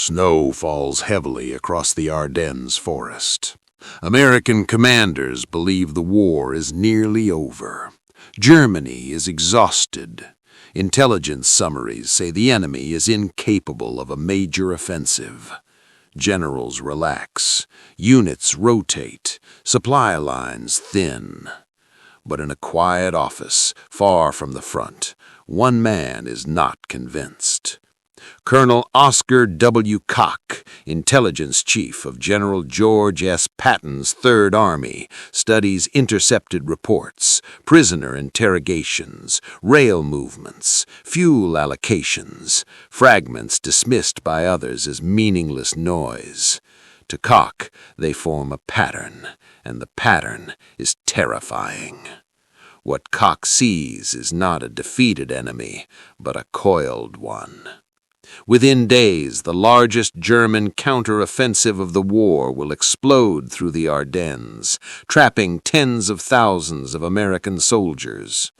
Snow falls heavily across the Ardennes forest. American commanders believe the war is nearly over. Germany is exhausted. Intelligence summaries say the enemy is incapable of a major offensive. Generals relax. Units rotate. Supply lines thin. But in a quiet office, far from the front, one man is not convinced. Colonel Oscar W. Koch, intelligence chief of General George S. Patton's Third Army, studies intercepted reports, prisoner interrogations, rail movements, fuel allocations, fragments dismissed by others as meaningless noise. To Koch, they form a pattern, and the pattern is terrifying. What Koch sees is not a defeated enemy, but a coiled one. Within days, the largest German counteroffensive of the war will explode through the Ardennes, trapping tens of thousands of American soldiers.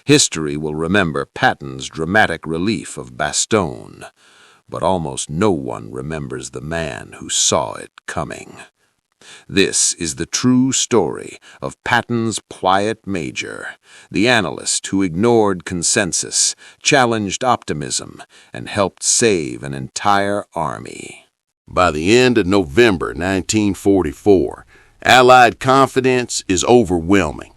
History will remember Patton's dramatic relief of Bastogne, but almost no one remembers the man who saw it coming. This is the true story of Patton's quiet major, the analyst who ignored consensus, challenged optimism, and helped save an entire army. By the end of November 1944, Allied confidence is overwhelming.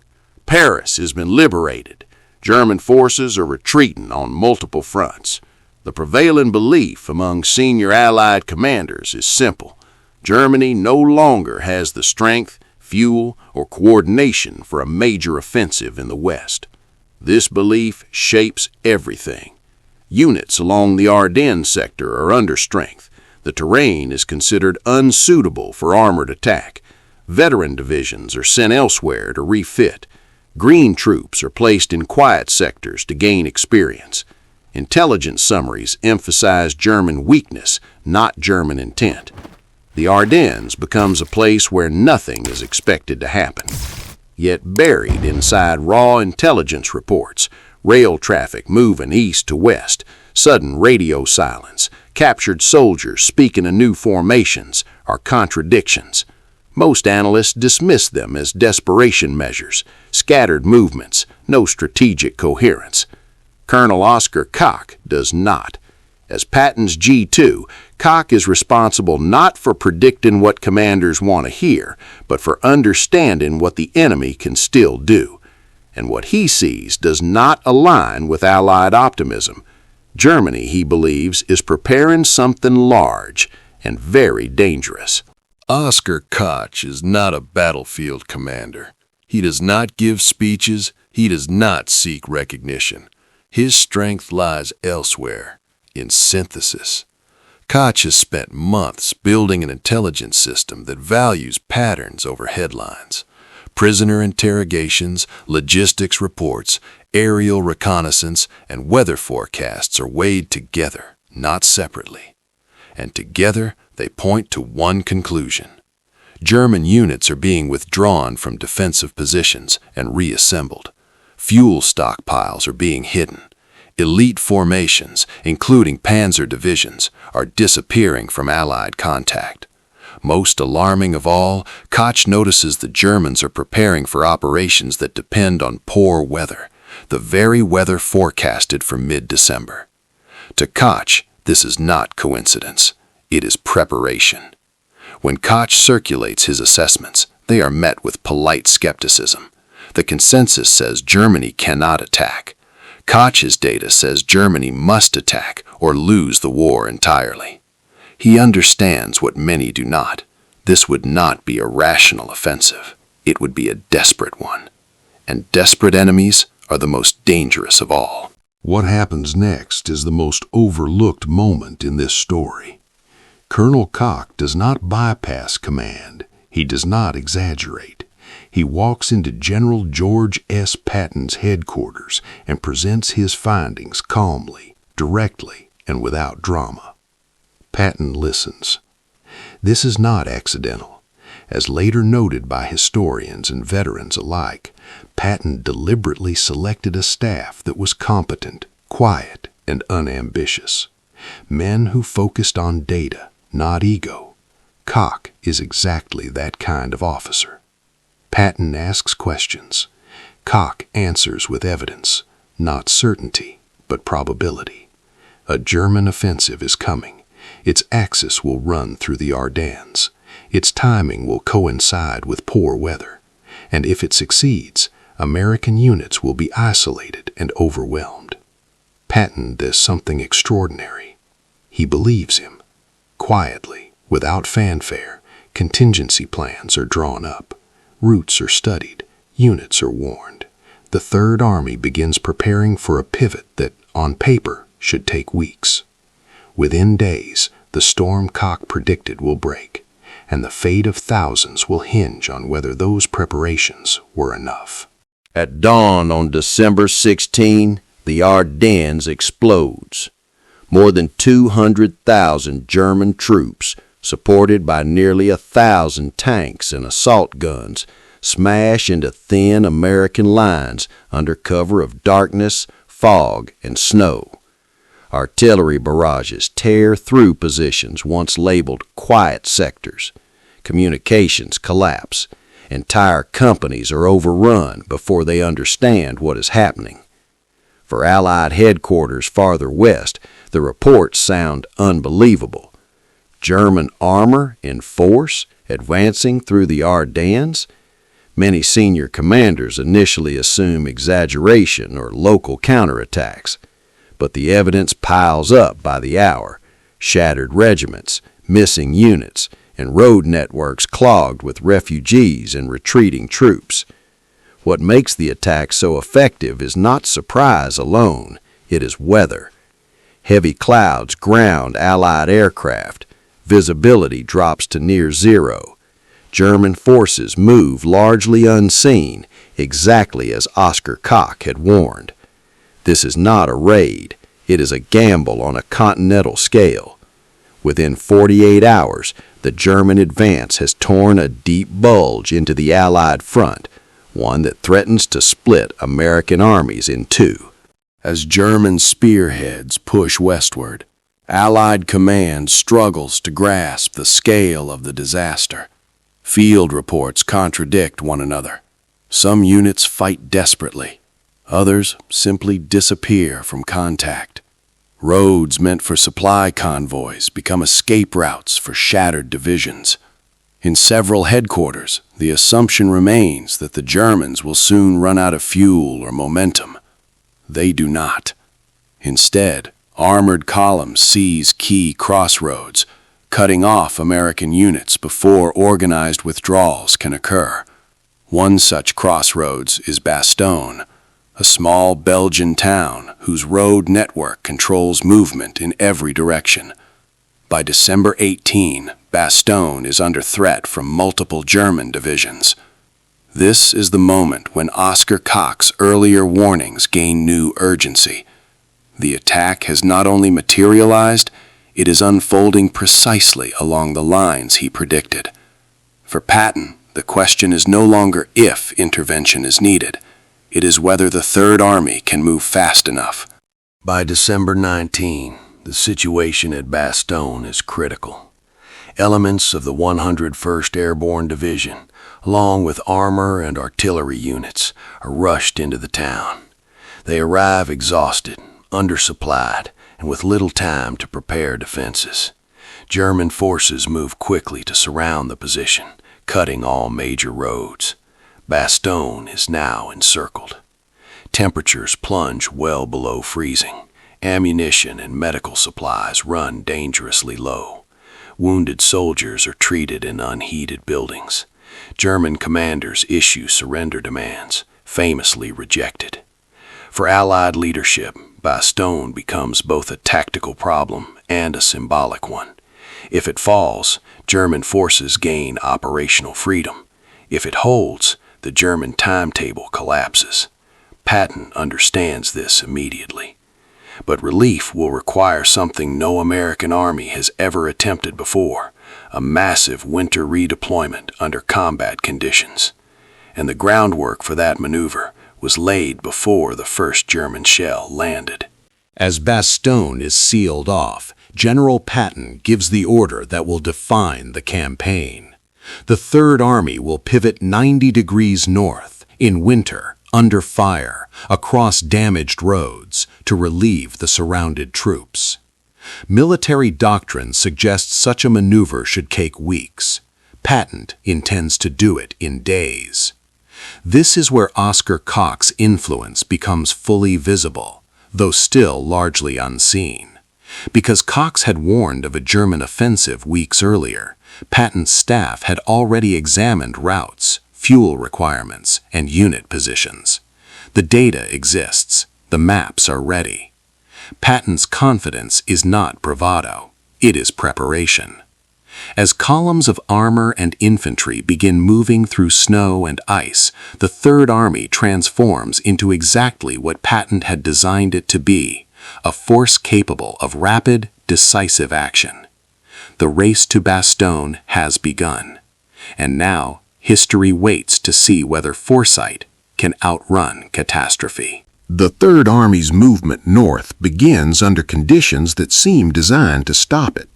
Paris has been liberated. German forces are retreating on multiple fronts. The prevailing belief among senior Allied commanders is simple. Germany no longer has the strength, fuel, or coordination for a major offensive in the West. This belief shapes everything. Units along the Ardennes sector are under strength. The terrain is considered unsuitable for armored attack. Veteran divisions are sent elsewhere to refit. Green troops are placed in quiet sectors to gain experience. Intelligence summaries emphasize German weakness, not German intent. The Ardennes becomes a place where nothing is expected to happen. Yet buried inside raw intelligence reports, rail traffic moving east to west, sudden radio silence, captured soldiers speaking in new formations, are contradictions. Most analysts dismiss them as desperation measures, scattered movements, no strategic coherence. Colonel Oscar Koch does not. As Patton's G2, Koch is responsible not for predicting what commanders want to hear, but for understanding what the enemy can still do. And what he sees does not align with Allied optimism. Germany, he believes, is preparing something large and very dangerous. Oscar Koch is not a battlefield commander. He does not give speeches. He does not seek recognition. His strength lies elsewhere. In synthesis. Koch has spent months building an intelligence system that values patterns over headlines. Prisoner interrogations, logistics reports, aerial reconnaissance, and weather forecasts are weighed together, not separately. And together they point to one conclusion. German units are being withdrawn from defensive positions and reassembled. Fuel stockpiles are being hidden. Elite formations, including panzer divisions, are disappearing from Allied contact. Most alarming of all, Koch notices the Germans are preparing for operations that depend on poor weather, the very weather forecasted for mid-December. To Koch, this is not coincidence. It is preparation. When Koch circulates his assessments, they are met with polite skepticism. The consensus says Germany cannot attack. Koch's data says Germany must attack or lose the war entirely. He understands what many do not. This would not be a rational offensive. It would be a desperate one. And desperate enemies are the most dangerous of all. What happens next is the most overlooked moment in this story. Colonel Koch does not bypass command. He does not exaggerate. He walks into General George S. Patton's headquarters and presents his findings calmly, directly, and without drama. Patton listens. This is not accidental. As later noted by historians and veterans alike, Patton deliberately selected a staff that was competent, quiet, and unambitious. Men who focused on data, not ego. Koch is exactly that kind of officer. Patton asks questions. Koch answers with evidence, not certainty, but probability. A German offensive is coming. Its axis will run through the Ardennes. Its timing will coincide with poor weather. And if it succeeds, American units will be isolated and overwhelmed. Patton does something extraordinary. He believes him. Quietly, without fanfare, contingency plans are drawn up. Routes are studied. Units are warned. The Third Army begins preparing for a pivot that, on paper, should take weeks. Within days, the storm Koch predicted will break, and the fate of thousands will hinge on whether those preparations were enough. At dawn on December 16, the Ardennes explodes. More than 200,000 German troops, supported by nearly 1,000 tanks and assault guns, smash into thin American lines under cover of darkness, fog, and snow. Artillery barrages tear through positions once labeled quiet sectors. Communications collapse. Entire companies are overrun before they understand what is happening. For Allied headquarters farther west, the reports sound unbelievable. German armor in force advancing through the Ardennes? Many senior commanders initially assume exaggeration or local counterattacks, but the evidence piles up by the hour. Shattered regiments, missing units, and road networks clogged with refugees and retreating troops. What makes the attack so effective is not surprise alone, it is weather. Heavy clouds ground Allied aircraft. Visibility drops to near zero. German forces move largely unseen, exactly as Oskar Koch had warned. This is not a raid. It is a gamble on a continental scale. Within 48 hours, the German advance has torn a deep bulge into the Allied front, one that threatens to split American armies in two. As German spearheads push westward, Allied command struggles to grasp the scale of the disaster. Field reports contradict one another. Some units fight desperately. Others simply disappear from contact. Roads meant for supply convoys become escape routes for shattered divisions. In several headquarters, the assumption remains that the Germans will soon run out of fuel or momentum. They do not. Instead, armored columns seize key crossroads, cutting off American units before organized withdrawals can occur. One such crossroads is Bastogne, a small Belgian town whose road network controls movement in every direction. By December 18, Bastogne is under threat from multiple German divisions. This is the moment when Oskar Koch's earlier warnings gain new urgency. The attack has not only materialized, it is unfolding precisely along the lines he predicted. For Patton, the question is no longer if intervention is needed. It is whether the Third Army can move fast enough. By December 19, the situation at Bastogne is critical. Elements of the 101st Airborne Division, along with armor and artillery units, are rushed into the town. They arrive exhausted, undersupplied, and with little time to prepare defenses. German forces move quickly to surround the position, cutting all major roads. Bastogne is now encircled. Temperatures plunge well below freezing. Ammunition and medical supplies run dangerously low. Wounded soldiers are treated in unheated buildings. German commanders issue surrender demands, famously rejected. For Allied leadership, Bastogne becomes both a tactical problem and a symbolic one. If it falls, German forces gain operational freedom. If it holds, the German timetable collapses. Patton understands this immediately. But relief will require something no American army has ever attempted before, a massive winter redeployment under combat conditions. And the groundwork for that maneuver was laid before the first German shell landed. As Bastogne is sealed off, General Patton gives the order that will define the campaign. The Third Army will pivot 90 degrees north, in winter, under fire, across damaged roads, to relieve the surrounded troops. Military doctrine suggests such a maneuver should take weeks. Patton intends to do it in days. This is where Oscar Koch's influence becomes fully visible, though still largely unseen. Because Koch had warned of a German offensive weeks earlier, Patton's staff had already examined routes, fuel requirements, and unit positions. The data exists. The maps are ready. Patton's confidence is not bravado. It is preparation. As columns of armor and infantry begin moving through snow and ice, the Third Army transforms into exactly what Patton had designed it to be, a force capable of rapid, decisive action. The race to Bastogne has begun, and now history waits to see whether foresight can outrun catastrophe. The Third Army's movement north begins under conditions that seem designed to stop it.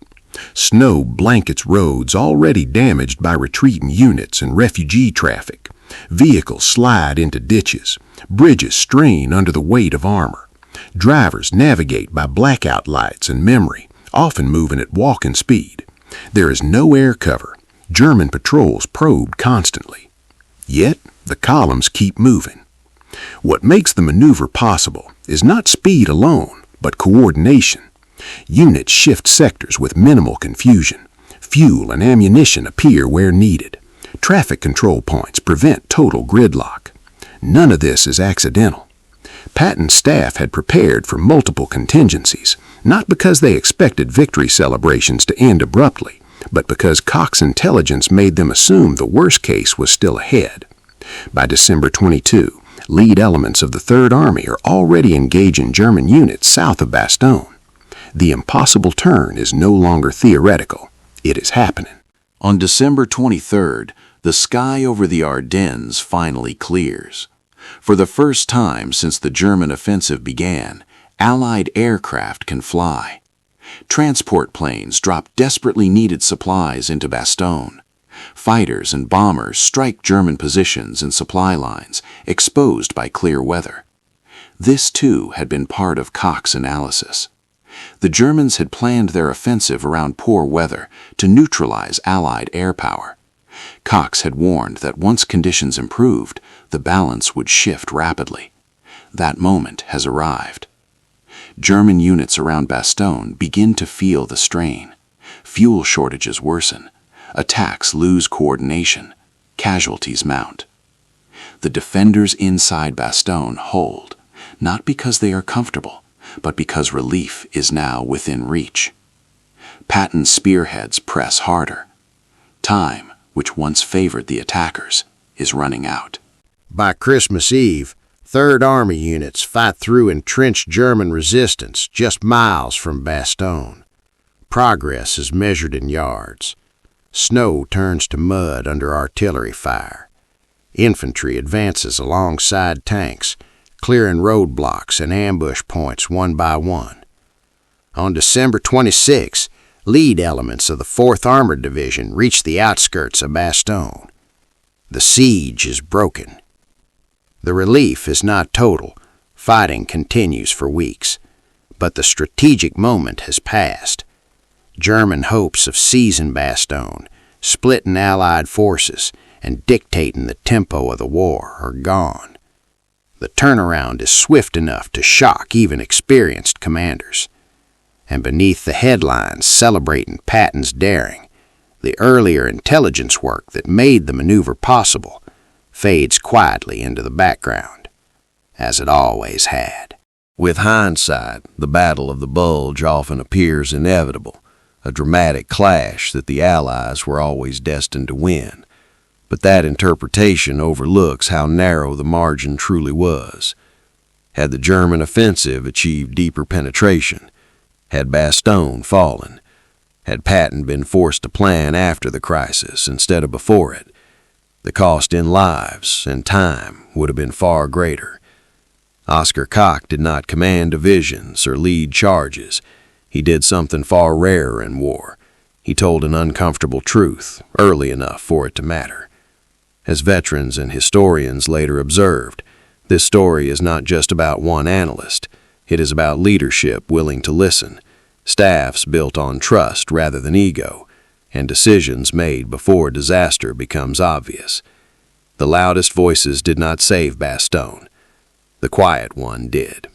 Snow blankets roads already damaged by retreating units and refugee traffic. Vehicles slide into ditches. Bridges strain under the weight of armor. Drivers navigate by blackout lights and memory, often moving at walking speed. There is no air cover. German patrols probe constantly. Yet, the columns keep moving. What makes the maneuver possible is not speed alone, but coordination. Units shift sectors with minimal confusion. Fuel and ammunition appear where needed. Traffic control points prevent total gridlock. None of this is accidental. Patton's staff had prepared for multiple contingencies, not because they expected victory celebrations to end abruptly, but because Koch's intelligence made them assume the worst case was still ahead. By December 22, lead elements of the Third Army are already engaging German units south of Bastogne. The impossible turn is no longer theoretical. It is happening. On December 23rd, the sky over the Ardennes finally clears. For the first time since the German offensive began, Allied aircraft can fly. Transport planes drop desperately needed supplies into Bastogne. Fighters and bombers strike German positions and supply lines, exposed by clear weather. This, too, had been part of Koch's analysis. The Germans had planned their offensive around poor weather to neutralize Allied air power. Koch had warned that once conditions improved, the balance would shift rapidly. That moment has arrived. German units around Bastogne begin to feel the strain. Fuel shortages worsen. Attacks lose coordination. Casualties mount. The defenders inside Bastogne hold, not because they are comfortable, but because relief is now within reach. Patton's spearheads press harder. Time, which once favored the attackers, is running out. By Christmas Eve, Third Army units fight through entrenched German resistance just miles from Bastogne. Progress is measured in yards. Snow turns to mud under artillery fire. Infantry advances alongside tanks, clearing roadblocks and ambush points one by one. On December 26, lead elements of the 4th Armored Division reach the outskirts of Bastogne. The siege is broken. The relief is not total. Fighting continues for weeks. But the strategic moment has passed. German hopes of seizing Bastogne, splitting Allied forces, and dictating the tempo of the war are gone. The turnaround is swift enough to shock even experienced commanders. And beneath the headlines celebrating Patton's daring, the earlier intelligence work that made the maneuver possible fades quietly into the background, as it always had. With hindsight, the Battle of the Bulge often appears inevitable, a dramatic clash that the Allies were always destined to win. But that interpretation overlooks how narrow the margin truly was. Had the German offensive achieved deeper penetration? Had Bastogne fallen? Had Patton been forced to plan after the crisis instead of before it? The cost in lives and time would have been far greater. Oscar Koch did not command divisions or lead charges. He did something far rarer in war. He told an uncomfortable truth, early enough for it to matter. As veterans and historians later observed, this story is not just about one analyst. It is about leadership willing to listen, staffs built on trust rather than ego, and decisions made before disaster becomes obvious. The loudest voices did not save Bastogne. The quiet one did.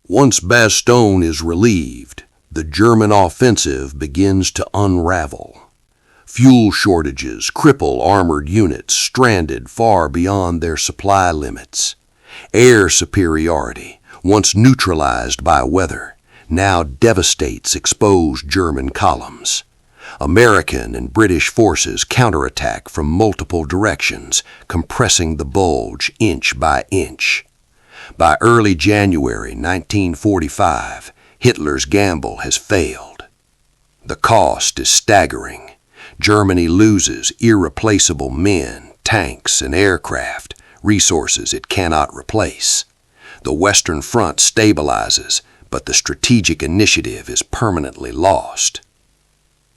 Once Bastogne is relieved, the German offensive begins to unravel. Fuel shortages cripple armored units stranded far beyond their supply limits. Air superiority, once neutralized by weather, now devastates exposed German columns. American and British forces counterattack from multiple directions, compressing the Bulge inch by inch. By early January 1945, Hitler's gamble has failed. The cost is staggering. Germany loses irreplaceable men, tanks, and aircraft, resources it cannot replace. The Western Front stabilizes, but the strategic initiative is permanently lost.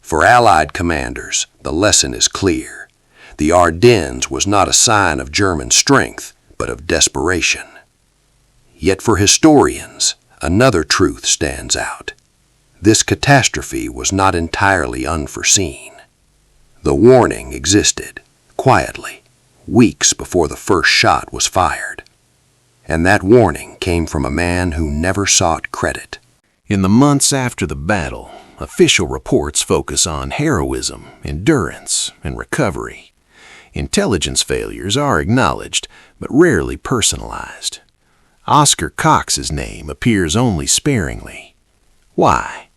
For Allied commanders, the lesson is clear. The Ardennes was not a sign of German strength, but of desperation. Yet for historians, another truth stands out. This catastrophe was not entirely unforeseen. The warning existed, quietly, weeks before the first shot was fired. And that warning came from a man who never sought credit. In the months after the battle, official reports focus on heroism, endurance, and recovery. Intelligence failures are acknowledged, but rarely personalized. Oscar Koch's name appears only sparingly. Why?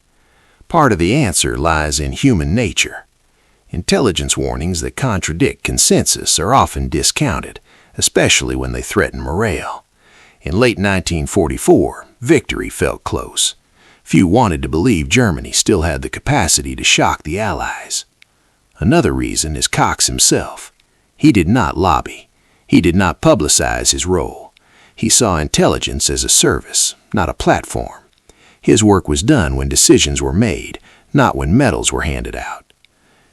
Part of the answer lies in human nature. Intelligence warnings that contradict consensus are often discounted, especially when they threaten morale. In late 1944, victory felt close. Few wanted to believe Germany still had the capacity to shock the Allies. Another reason is Koch himself. He did not lobby. He did not publicize his role. He saw intelligence as a service, not a platform. His work was done when decisions were made, not when medals were handed out.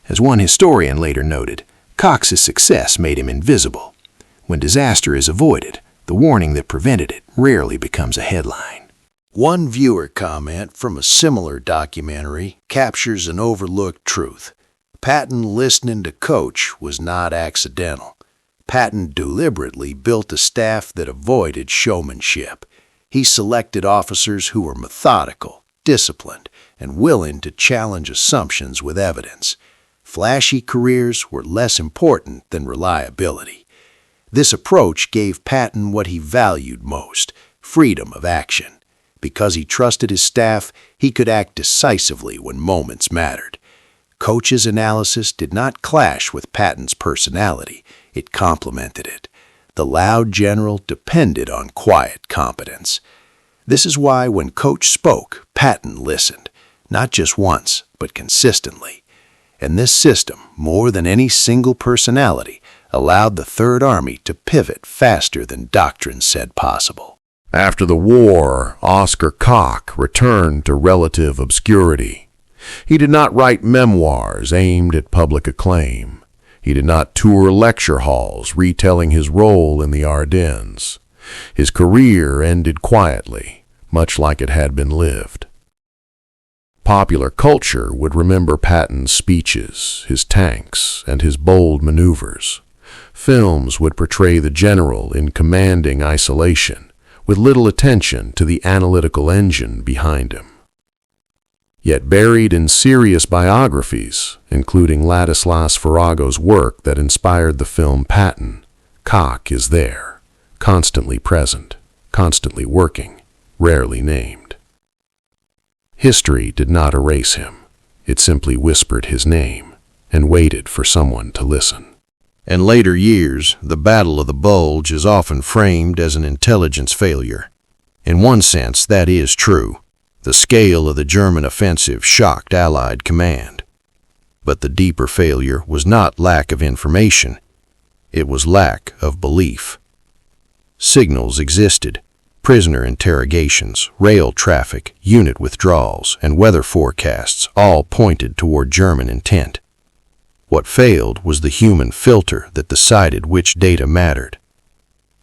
As one historian later noted, Koch's success made him invisible. When disaster is avoided, the warning that prevented it rarely becomes a headline. One viewer comment from a similar documentary captures an overlooked truth. Patton listening to Koch was not accidental. Patton deliberately built a staff that avoided showmanship. He selected officers who were methodical, disciplined, and willing to challenge assumptions with evidence. Flashy careers were less important than reliability. This approach gave Patton what he valued most, freedom of action. Because he trusted his staff, he could act decisively when moments mattered. Koch's analysis did not clash with Patton's personality. It complemented it. The loud general depended on quiet competence. This is why when Koch spoke, Patton listened, not just once, but consistently. And this system, more than any single personality, allowed the Third Army to pivot faster than doctrine said possible. After the war, Oscar Koch returned to relative obscurity. He did not write memoirs aimed at public acclaim. He did not tour lecture halls retelling his role in the Ardennes. His career ended quietly, much like it had been lived. Popular culture would remember Patton's speeches, his tanks, and his bold maneuvers. Films would portray the general in commanding isolation, with little attention to the analytical engine behind him. Yet buried in serious biographies, including Ladislas Farrago's work that inspired the film Patton, Koch is there, constantly present, constantly working, rarely named. History did not erase him. It simply whispered his name and waited for someone to listen. In later years, the Battle of the Bulge is often framed as an intelligence failure. In one sense, that is true. The scale of the German offensive shocked Allied command. But the deeper failure was not lack of information. It was lack of belief. Signals existed, prisoner interrogations, rail traffic, unit withdrawals, and weather forecasts all pointed toward German intent. What failed was the human filter that decided which data mattered.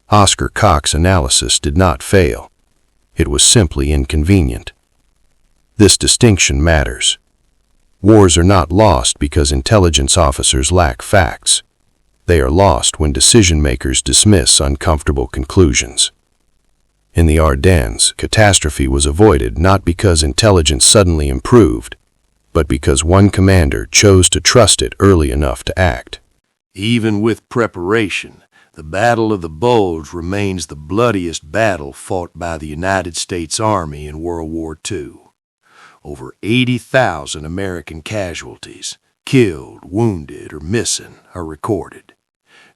Oscar Koch's analysis did not fail. It was simply inconvenient. This distinction matters. Wars are not lost because intelligence officers lack facts. They are lost when decision-makers dismiss uncomfortable conclusions. In the Ardennes, catastrophe was avoided not because intelligence suddenly improved, but because one commander chose to trust it early enough to act. Even with preparation, the Battle of the Bulge remains the bloodiest battle fought by the United States Army in World War II. Over 80,000 American casualties, killed, wounded, or missing, are recorded.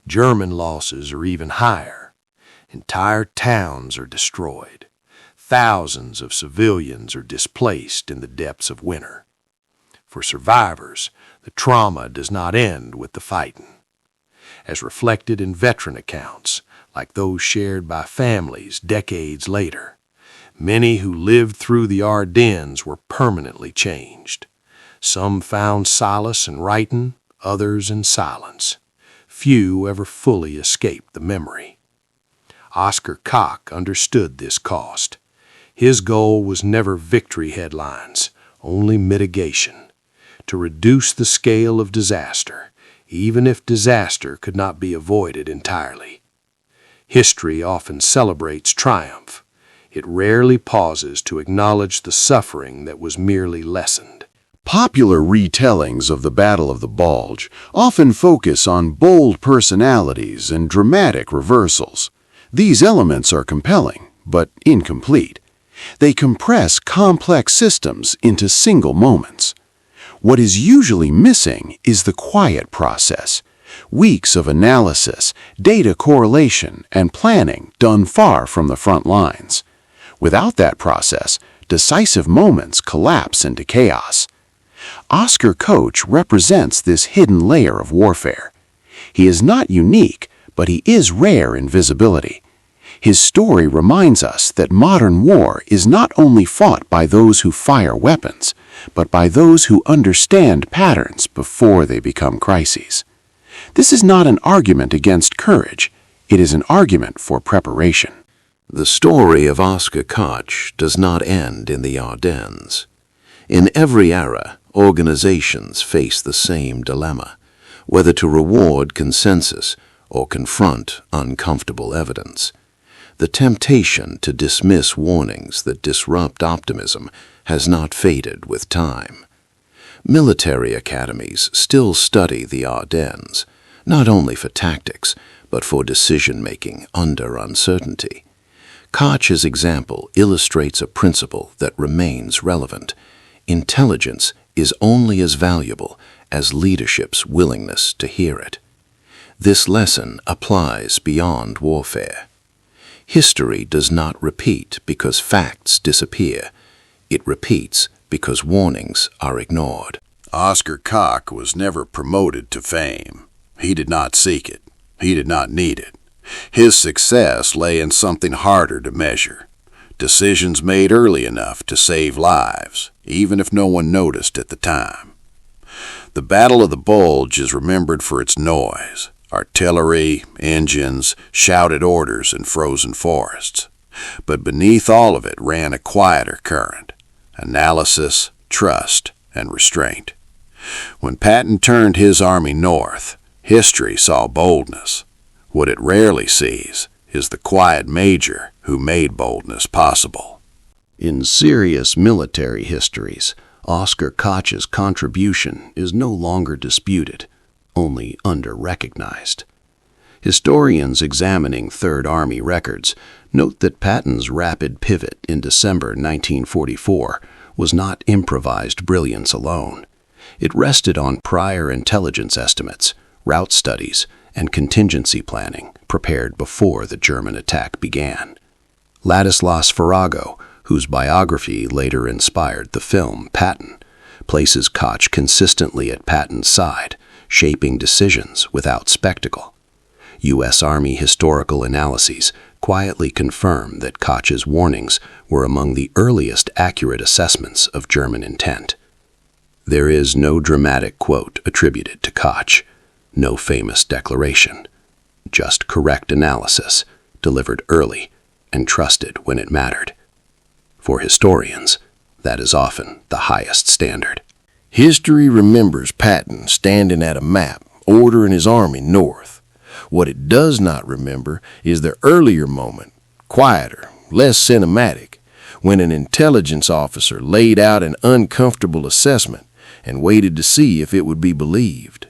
German losses are even higher. Entire towns are destroyed. Thousands of civilians are displaced in the depths of winter. For survivors, the trauma does not end with the fighting. As reflected in veteran accounts, like those shared by families decades later, many who lived through the Ardennes were permanently changed. Some found solace in writing, others in silence. Few ever fully escaped the memory. Oscar Koch understood this cost. His goal was never victory headlines, only mitigation. To reduce the scale of disaster, even if disaster could not be avoided entirely. History often celebrates triumph. It rarely pauses to acknowledge the suffering that was merely lessened. Popular retellings of the Battle of the Bulge often focus on bold personalities and dramatic reversals. These elements are compelling, but incomplete. They compress complex systems into single moments. What is usually missing is the quiet process. Weeks of analysis, data correlation, and planning done far from the front lines. Without that process, decisive moments collapse into chaos. Oscar Koch represents this hidden layer of warfare. He is not unique, but he is rare in visibility. His story reminds us that modern war is not only fought by those who fire weapons, but by those who understand patterns before they become crises. This is not an argument against courage. It is an argument for preparation. The story of Oscar Koch does not end in the Ardennes. In every era, organizations face the same dilemma, whether to reward consensus or confront uncomfortable evidence. The temptation to dismiss warnings that disrupt optimism has not faded with time. Military academies still study the Ardennes, not only for tactics, but for decision-making under uncertainty. Koch's example illustrates a principle that remains relevant. Intelligence is only as valuable as leadership's willingness to hear it. This lesson applies beyond warfare. History does not repeat because facts disappear. It repeats because warnings are ignored. Oscar Koch was never promoted to fame. He did not seek it. He did not need it. His success lay in something harder to measure. Decisions made early enough to save lives, even if no one noticed at the time. The Battle of the Bulge is remembered for its noise. Artillery, engines, shouted orders in frozen forests. But beneath all of it ran a quieter current: analysis, trust, and restraint. When Patton turned his army north, history saw boldness. What it rarely sees is the quiet major who made boldness possible. In serious military histories, Oscar Koch's contribution is no longer disputed, only under-recognized. Historians examining Third Army records note that Patton's rapid pivot in December 1944 was not improvised brilliance alone. It rested on prior intelligence estimates, route studies, and contingency planning prepared before the German attack began. Ladislas Farrago, whose biography later inspired the film Patton, places Koch consistently at Patton's side, shaping decisions without spectacle. U.S. Army historical analyses quietly confirm that Koch's warnings were among the earliest accurate assessments of German intent. There is no dramatic quote attributed to Koch, no famous declaration, just correct analysis, delivered early and trusted when it mattered. For historians, that is often the highest standard. History remembers Patton standing at a map, ordering his army north. What it does not remember is the earlier moment, quieter, less cinematic, when an intelligence officer laid out an uncomfortable assessment and waited to see if it would be believed.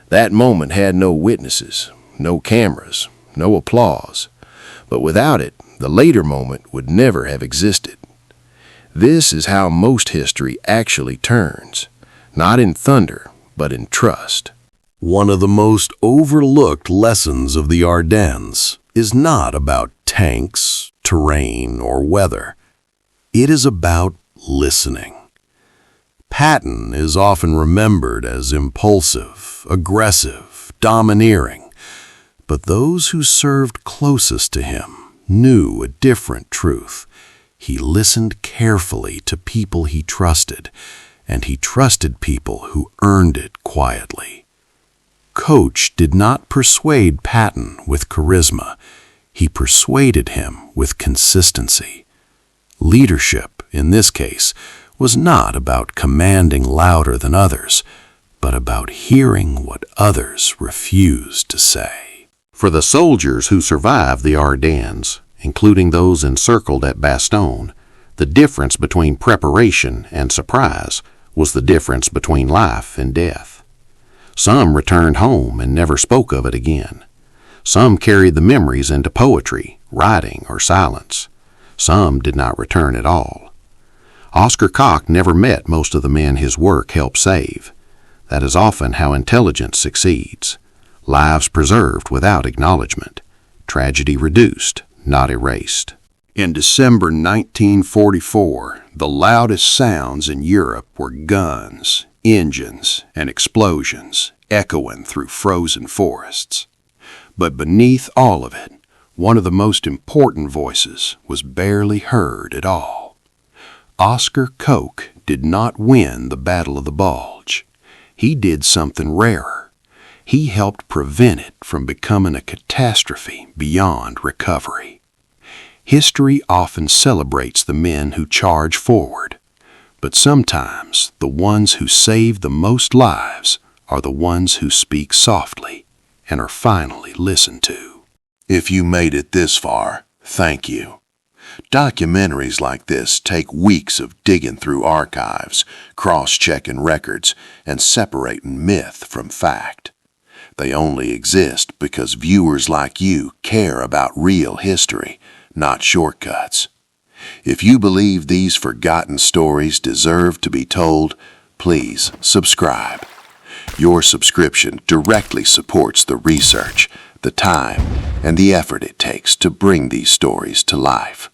That moment had no witnesses, no cameras, no applause, but without it, the later moment would never have existed. This is how most history actually turns, not in thunder, but in trust. One of the most overlooked lessons of the Ardennes is not about tanks, terrain, or weather. It is about listening. Patton is often remembered as impulsive, aggressive, domineering, but those who served closest to him knew a different truth. He listened carefully to people he trusted, and he trusted people who earned it quietly. Koch did not persuade Patton with charisma. He persuaded him with consistency. Leadership, in this case, was not about commanding louder than others, but about hearing what others refused to say. For the soldiers who survived the Ardennes, including those encircled at Bastogne, the difference between preparation and surprise was the difference between life and death. Some returned home and never spoke of it again. Some carried the memories into poetry, writing, or silence. Some did not return at all. Oscar Koch never met most of the men his work helped save. That is often how intelligence succeeds. Lives preserved without acknowledgement. Tragedy reduced, not erased. In December 1944, the loudest sounds in Europe were guns, engines, and explosions echoing through frozen forests. But beneath all of it, one of the most important voices was barely heard at all. Oscar Koch did not win the Battle of the Bulge. He did something rarer. He helped prevent it from becoming a catastrophe beyond recovery. History often celebrates the men who charge forward, but sometimes the ones who save the most lives are the ones who speak softly and are finally listened to. If you made it this far, thank you. Documentaries like this take weeks of digging through archives, cross-checking records, and separating myth from fact. They only exist because viewers like you care about real history, not shortcuts. If you believe these forgotten stories deserve to be told, please subscribe. Your subscription directly supports the research, the time, and the effort it takes to bring these stories to life.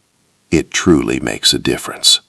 It truly makes a difference.